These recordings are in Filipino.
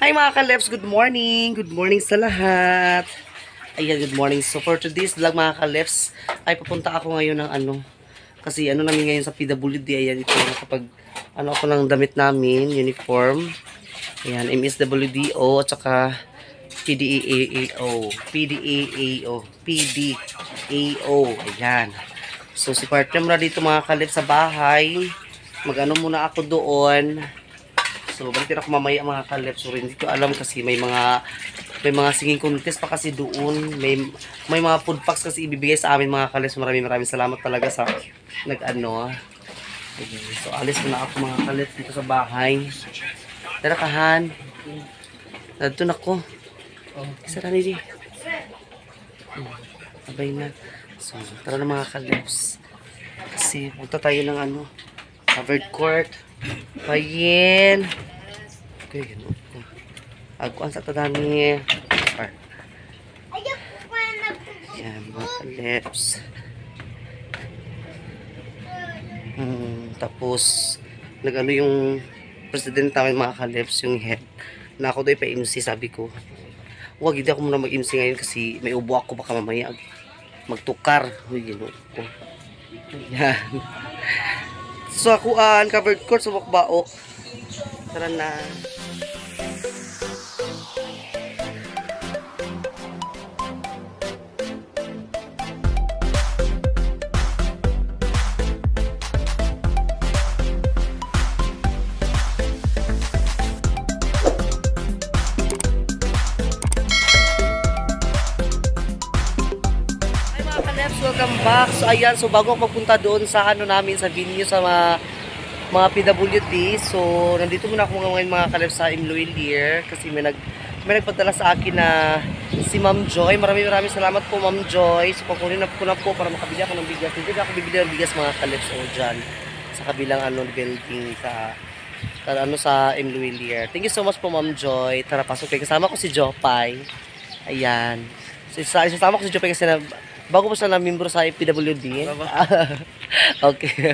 Hi mga ka-Leps, good morning! Good morning sa lahat! Ayan, good morning. So for today's vlog mga ka-Leps, ay papunta ako ngayon ng kasi namin ngayon sa PWD, ayan ito kapag ako ng damit namin, uniform. Ayan, MSWDO at saka PDAAO. Ayan. So si partner muna dito mga ka-Leps sa bahay. Muna ako doon. So, balikin ako mamaya mga kalep. So, hindi ko alam kasi may mga singing contest pa kasi doon. May mga food packs kasi ibibigay sa amin mga kalep. So, maraming salamat talaga sa nag-ano. Okay. So, alis na ako mga kalep dito sa bahay. Tara kahan. Nandito na ko. Sara ni di. Sabay na. So, tara na mga kaleps. Kasi punta tayo ng covered court. Bayin. Okay, ganun. Agkuan sa tadami. Yan, mga kaleps. Tapos, yung president namin mga kaleps, yung head. Na ako doon pa-MC, sabi ko. Huwag, hindi ako muna mag-MC ngayon kasi may ubo ako baka mamaya magtukar. Uy, gano'n ko. Yan. So, covered court sa Bukbaok. Tara na. Welcome back. So ayan, so bago ako magpunta doon sa namin sa venue sa mga PWD. So nandito muna ako ngayon mga kalep sa Imloilier kasi may nagpadala sa akin na si Ma'am Joy. Maraming salamat po Ma'am Joy. So kukunin ko na po para makabili ako ng bigas. Hindi ako bibili ng bigas mga kalep so dyan sa kabilang building sa Imloilier. Thank you so much po Ma'am Joy. Tara pasok kayo. Kasama ko si Jopay. Ayan. So isasama ko si Jopay kasi bago pa siya na membro sa PWD. Okay.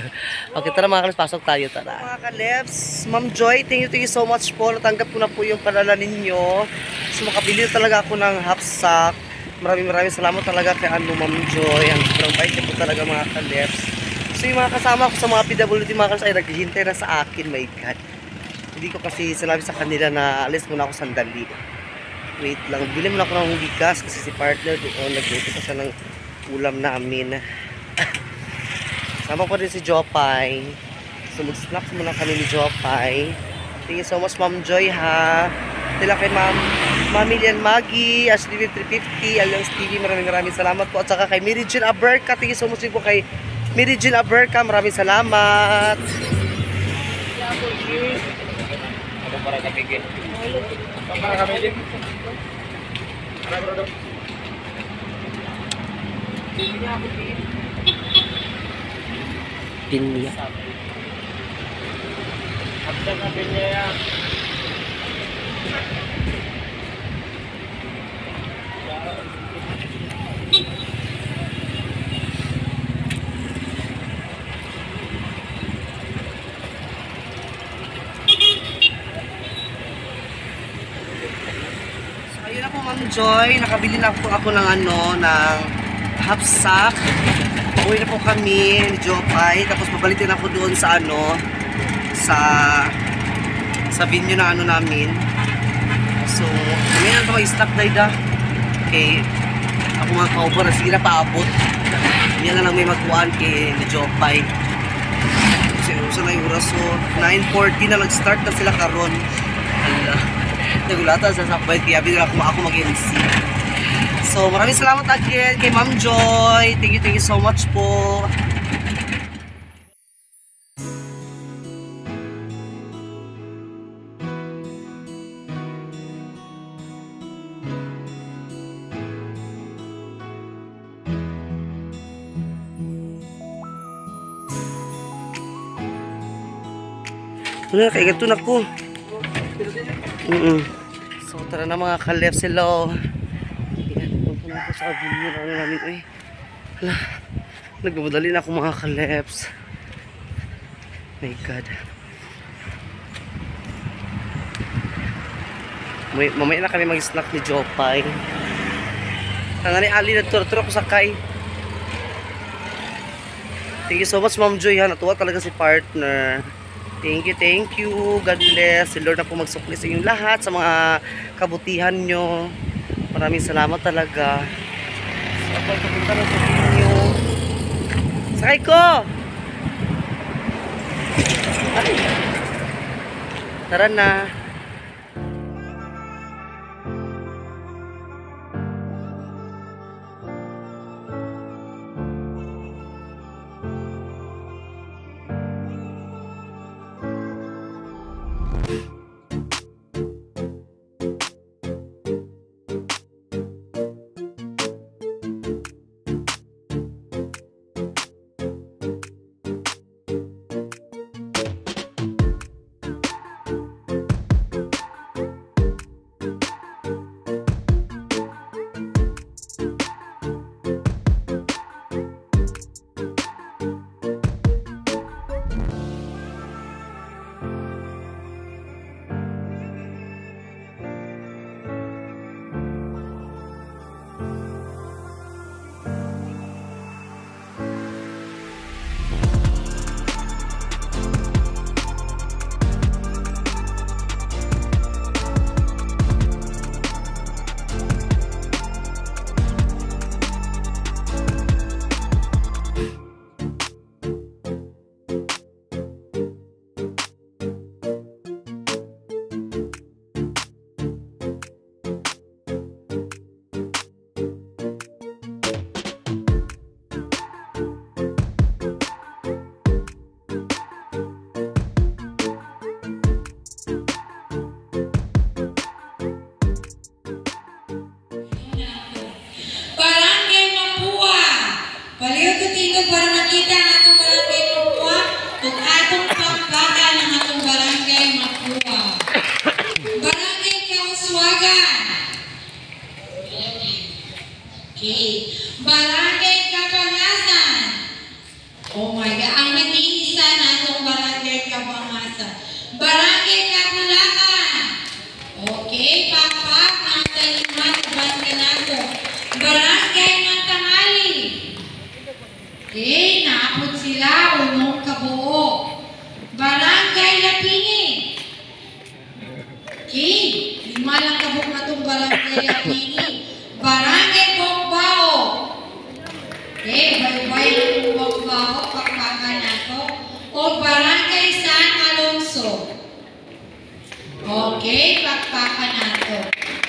Okay, tara mga kaleps, pasok tayo, tara. Mga kaleps, Ma'am Joy, thank you so much po. Natanggap ko na po yung palala ninyo. So makabili talaga ako ng half sack. Maraming salamat talaga kay Ma'am Joy. Ang sobrang bait niyo po talaga mga kaleps. So yung mga kasama ko sa mga PWD mga kaleps ay naghihintay na sa akin, my God. Hindi ko kasi sinabi sa kanila na alis muna ako sandali. Wait lang, bili muna ako ng bigas kasi si partner doon, nagluto pa siya ng ulam namin. Sama ko rin si Jopay. So mag-snacks muna kami ni Jopay. Thank you so much Ma'am Joy ha. Tila kay Mami Lian Maggie, Ashley 350, Alliance TV, maraming salamat po. At saka kay Mary Jean Aberca, thank you so much po kay Mary Jean Aberca, maraming salamat. Ano para kapigin? Para kapigin? Pinya. Absen na pinya yan. So ayun na po Ma'am Joy, nakabili na po ako ng half sack. Pauwi na po kami ni Jopay. Tapos babalik din ako doon sa sa venue na namin. So, kami na ito mag-stock dayda. Okay. Ako mga ka-over. Sige na paabot. Yan na lang may magkuhan kay ni Jopay. Kasi uso na yung oras. So, 9:40 na nag-start na sila karon. Hala. Nagulatan sa sakbay. Kaya binila ako mag-MC. So, maraming salamat again kay Ma'am Joy. Thank you so much po. Wala, kaya gato na ko. So, tara na mga kaleps. Hello. Ako sa video namin hala, nagmamadali na ako mga kaleps. My God. Mamaya na kami mag-snack ni Jopay. Tangan ni Ali na turo ko sakay. Thank you so much, Ma'am Joy. Natuwa talaga si partner. Thank you. God bless. Si Lord na po magsukli sa inyong lahat, sa mga kabutihan nyo. Maraming salamat talaga. So, ako pupunta na sa inyo. Sakay ko! Ay. Tara na. Para makita ang atong barangay Mapua ug atong pagbagal ng atong barangay Mapua. Barangay Kauswagan. Okay. Barangay Kabangasan. Oh my God. Ang nag-iisa na atong barangay Kabangasan. Barangay Kapulakan. Okay. Papak ang taliman barangay nato. Barangay Mantangali. Okay, naapod sila, unong kabuo. Barangay Lapini. Okay, 5 lang kabuk na itong Barangay Lapini. Barangay Bongbao. Okay, bay-bay na itong Bongbao, pakpakan na ito. O Barangay San Alonso. Okay, pakpakan na ito.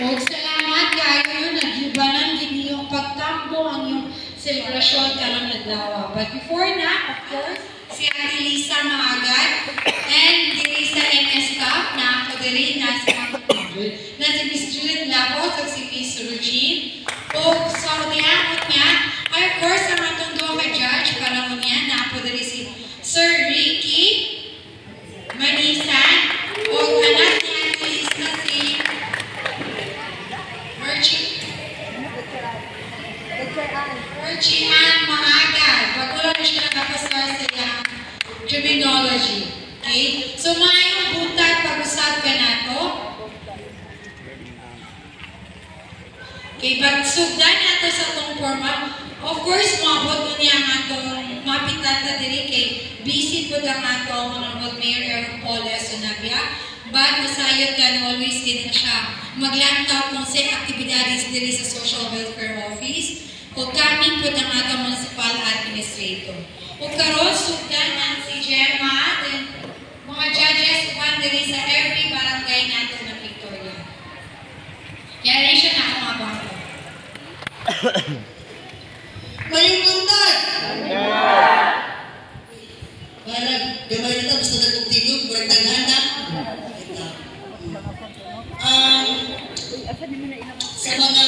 O salamat kayo yun, nag-ibanan din yung pagtambo ang yung selebrasyon karang naglawa. But before na, of course, si Ate Lisa Maagad and diri sa MS Cup na ako diri na si Miss Judith Labos at si Miss Regine. O sa uniamot niya, ay of course ang atong duwa ka judge para unya na ako diri si Sir Ricky Manisan o anak ni Ate Lisa si Virgian Maagad. Pagkulang na siya nakapasar sa iyang criminology. Okay? So, mayong buntag pag-usap ka na to. Okay, pagsugdan nato sa itong format. Of course, mabot mo niya nga itong mapitan na diri kay busy po lang nga ito Honorable Mayor Aaron Paul Sonabia. But masayot ka na always din na siya maglantaw kung sa aktibidades diri sa Social Welfare Office o kami po ng atong municipal administrator. O karon sugdan ang si Gemma, then mga judges one diri sa every barangay nato na Victoria. Yan rin siya na akong abang. Maling buntag! Parang gamay na ito, basta nagtugtigog, parang naghanda. Sa mga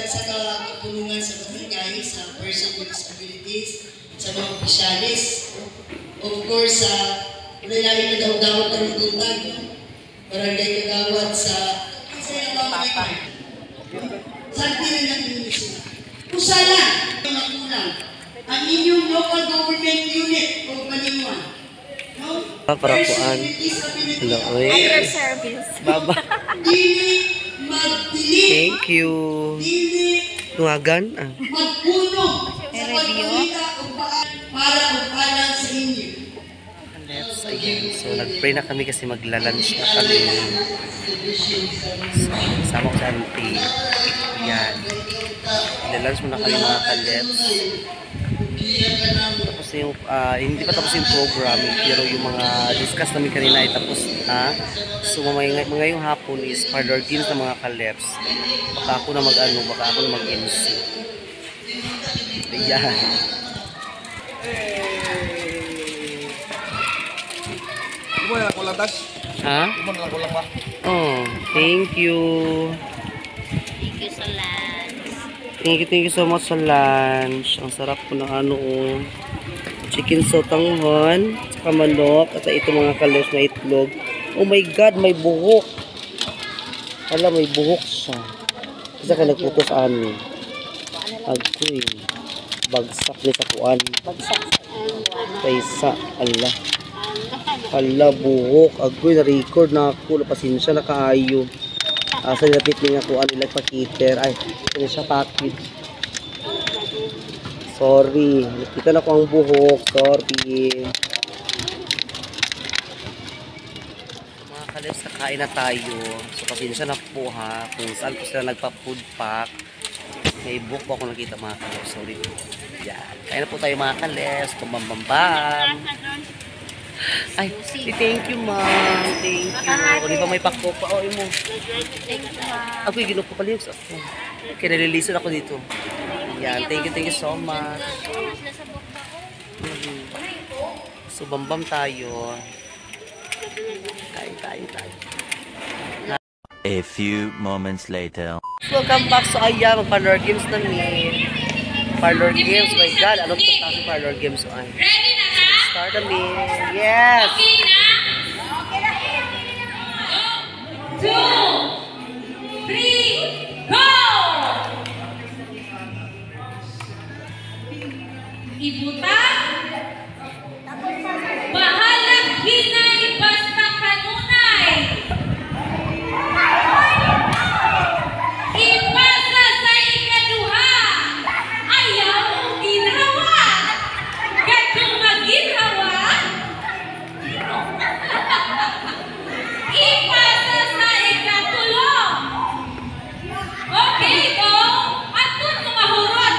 sa kapulungan sa barangay, sa person with disabilities, sa mga opisyalis, of course, lain na daw-daw ng buntag, barangay kagawad sa Santi rin ang inisip. Usala, mga kulang, ang inyong local government unit o panimuan. No? Para puan. Hello, oy. Your service. Baba. Dili magdili, Thank you. dili Tungagan. Ah. magpuno sa pagpalita ug para magpalang sa inyo. Let's ayan. So, nag-pray na kami kasi magla-lunch na kami. So, sama ko sa auntie. Yan. Magla-lunch muna kami mga kaleps. Tapos yung, hindi pa tapos yung program, pero yung mga discuss namin kanina ay tapos na. So, mga yung hapon is parlor games ng mga kaleps. Baka ako na mag-ano, baka ako na mag-MC. Ayan. Ibu na lang kulang tas. Ha? Ibu na lang kulang ba? Oh, thank you. Thank you sa lunch. Thank you so much sa lunch. Ang sarap po ng ano, oh. Chicken sotanghon, saka manok, at ito mga kalos na itlog. Oh my God, may buhok. Hala, may buhok siya. Kasi ka nagputos amin. Agkoy. Bagsak ni sa kuan. Bagsak Kaysa, ala. Hala, buhok. Agkoy, na-record na ako. Pasensya na kaayo. Asa nilapit niya kuan nila pakiter. Ay, ito siya pakit. Sorry. Nakita na ko ang buhok. Sorry. Mga kalips, kakain na tayo. So, pasensya na po ha. Kung saan po sila nagpa-food pack. May buhok po ako nakita mga kalips. Sorry. Yan. Kain na po tayo mga kalips. Kumbambambam. Ay, thank you ma'am. Thank you. Di ba may pakpo pa? O, mo. Thank you, ma'am. Ako yung ginupo pala yung ako. Kaya nalilisan ako dito. Yan, thank you so much. So, bambam tayo. Kain tayo. A few moments later. Welcome back sa Aya. Mag-parlor games na ni. Parlor games. My God, anong pagkakasong parlor games? So, ay. Ready na ka? Start na me. Yes! Okay na? 2, 3, go! Ibuta. Bahalang hinay basta kanunay. Ipasa sa ikaduha. Ayaw ginhawa. Kadung maginhawa. Ipasa sa ikatulo. Okay, go. Atun mo mahurot.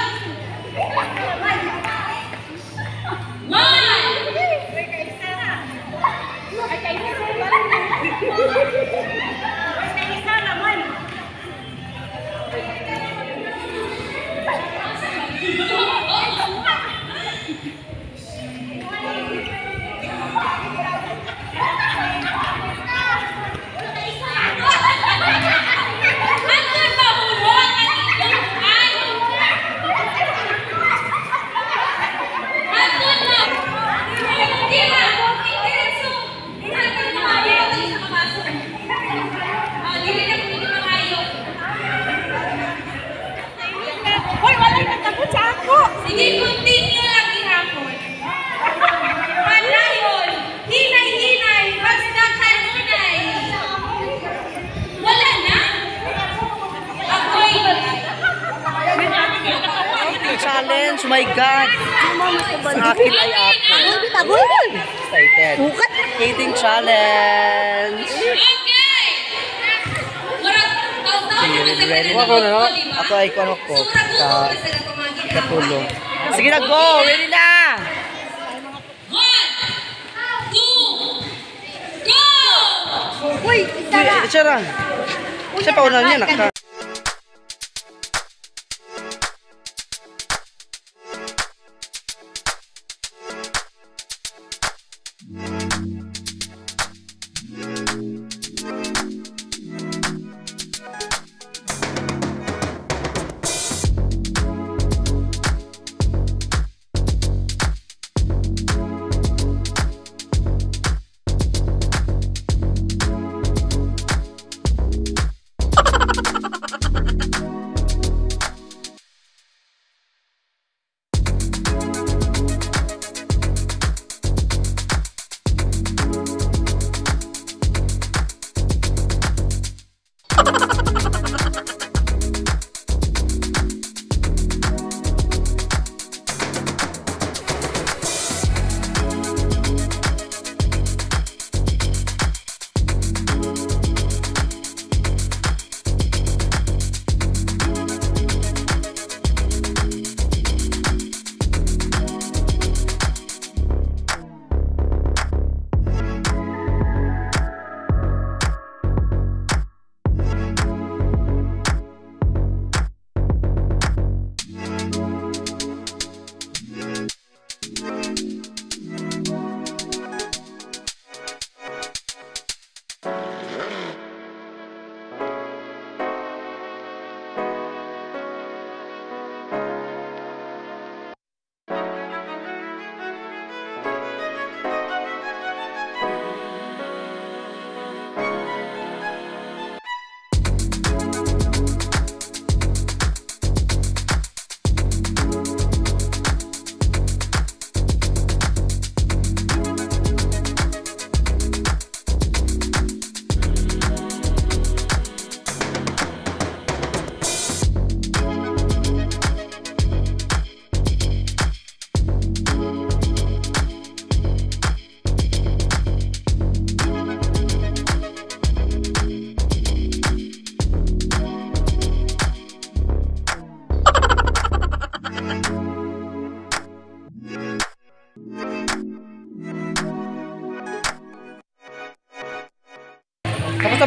'Challenge, my God! Sa akin ay ako. Excited. Eating challenge! Okay! Ready na ako na. Ako ay kuno ko. Katulong. Sige na, go! Ready na! 1, 2, go! Uy! Tsara! Siya pa unan niya, naka.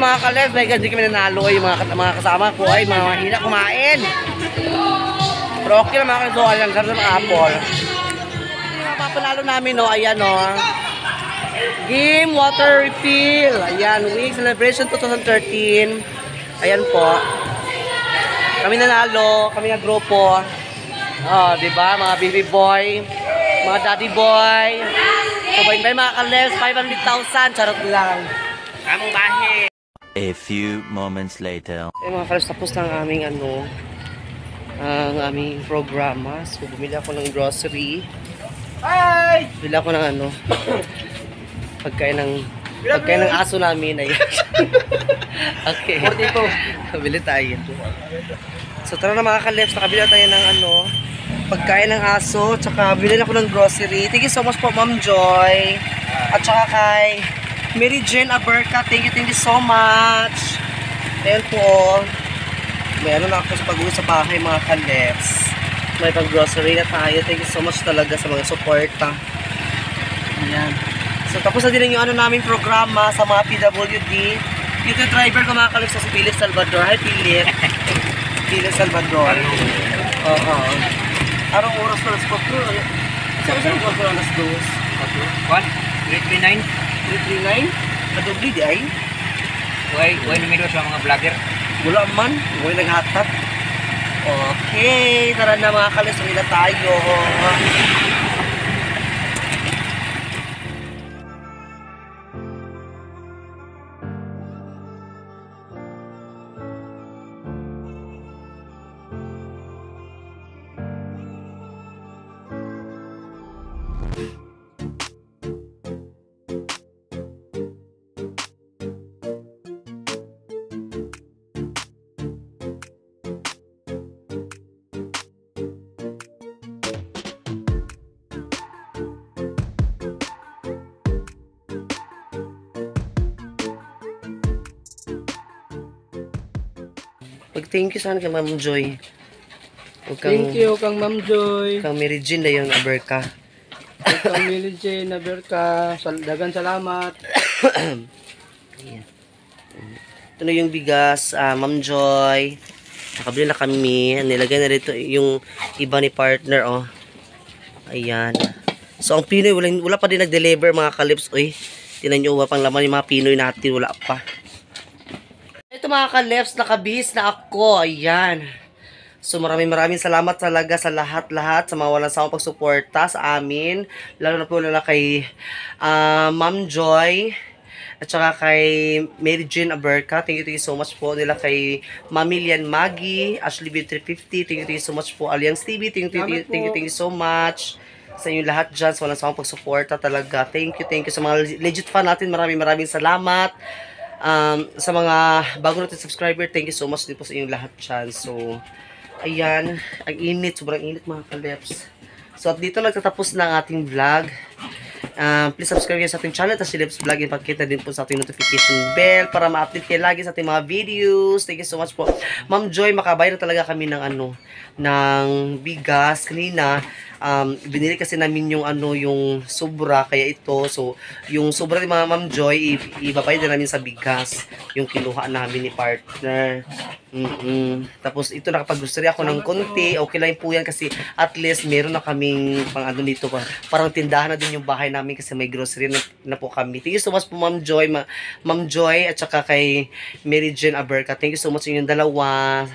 mga kalef, may hindi kami nanalo yung mga kasama ko ay mga mahina kumain. Pero okay na mga kalef, so ayan, sarap ng apple. Yung mga papanalo namin, no, ayan, no. Game Water Refill. Ayan, Week Celebration 2013. Ayan po. Kami nanalo, kami na grupo. Oh, di ba? Mga baby boy, mga daddy boy. So, ba mga kalef, 500,000. Charot lang. Kamong bahe. A few moments later. Mga kalef, tapos na ang aming ang aming programa. So, bumili ako ng grocery. Bumili ako ng pagkain ng aso namin. Ayan. Okay. 42. Bili tayo. So tara na mga kalefs, nakabili tayo ng pagkain ng aso, tsaka bili ako ng grocery. Thank you so much po Ma'am Joy. At tsaka kay Mary Jane Aberca, thank you so much. Ayan po. Meron na ako sa pag-uwi sa bahay mga kalefs. May pag-grocery na tayo. Thank you so much talaga sa mga suporta. Ayan. So tapos na din yung naming programa sa mga PWD. Yung driver ko mga kalefs sa si Philip Salvador. Hi Philip. Philip Salvador. Oo. Arong oras na alas 4. Saan oras na alas 2? 1, 339. 339? Kadubli di ay? Huwag numero sa mga vlogger. Wala man. Huwag naghatak. Okay. Tara na mga kalefs. Hindi na tayo. Thank you sana kay Ma'am Joy. Thank you kang Ma'am Joy. Kang Mary Jane na yung Aberca. Kang Mary Jane Aberca. Dagan salamat. Ayan. Ito na yung bigas, Ma'am Joy. Nakabili na kami. Nilagay na dito yung iba ni partner, oh. Ayan. So, ang Pinoy, wala pa din nag-deliver mga kalips. Uy, tinan nyo, pang laman yung mga Pinoy natin. Wala pa. Ito mga kalips, nakabihis na ako. Ayan. So, maraming salamat talaga sa lahat-lahat, sa mga walang sawang pagsuporta sa amin. Lalo na po kay Ma'am Joy. At saka kay Mary Jane Aberca. Thank you so much po nila kay Mamilian Maggie, Ashley B350. Thank you so much po Alliance TV. Thank you so much sa inyo lahat dyan. Sa walang sawang pagsuporta talaga. Thank you sa mga legit fan natin. Maraming salamat. Sa mga bago natin subscriber, thank you so much din po sa inyong lahat dyan. So, ayan. Ang init. Sobrang init mga kaleps. So, at dito nagtatapos na ang ating vlog. Please subscribe kayo sa ating channel, tapos si Lips Vlog, ipakita din po sa ating notification bell para ma-update kayo lagi sa ating mga videos. Thank you so much po. Ma'am Joy, makabayad na talaga kami ng ng bigas. Kanina, binili kasi namin yung yung sobra, kaya ito. So, yung sobra ni Ma'am Joy, ibabayad na namin sa bigas. Yung kinuha namin ni partner. Tapos, ito nakapag-grocery ako ng konti. Okay lang po yan kasi at least meron na kaming pang dito. Parang tindahan na din yung bahay namin kasi may grocery na po kami. Thank you so much po Ma'am Joy. Ma'am Joy at saka kay Mary Jane Aberca. Thank you so much sa inyong dalawa.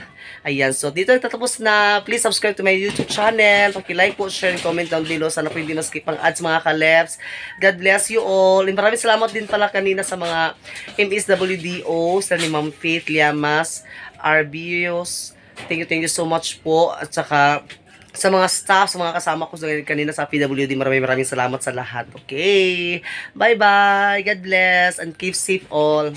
Ayan, so dito tatapos na. Please subscribe to my YouTube channel. Paki-like po, share, and comment down below. Sana po hindi na-skip ang ads mga kaleps. God bless you all. And maraming salamat din pala kanina sa mga MSWDO, sa ni Ma'am Faith Liamas, Arbios. Thank you so much po. At saka sa mga staff, sa mga kasama ko kanina sa PWD, maraming salamat sa lahat. Okay. Bye-bye. God bless and keep safe all.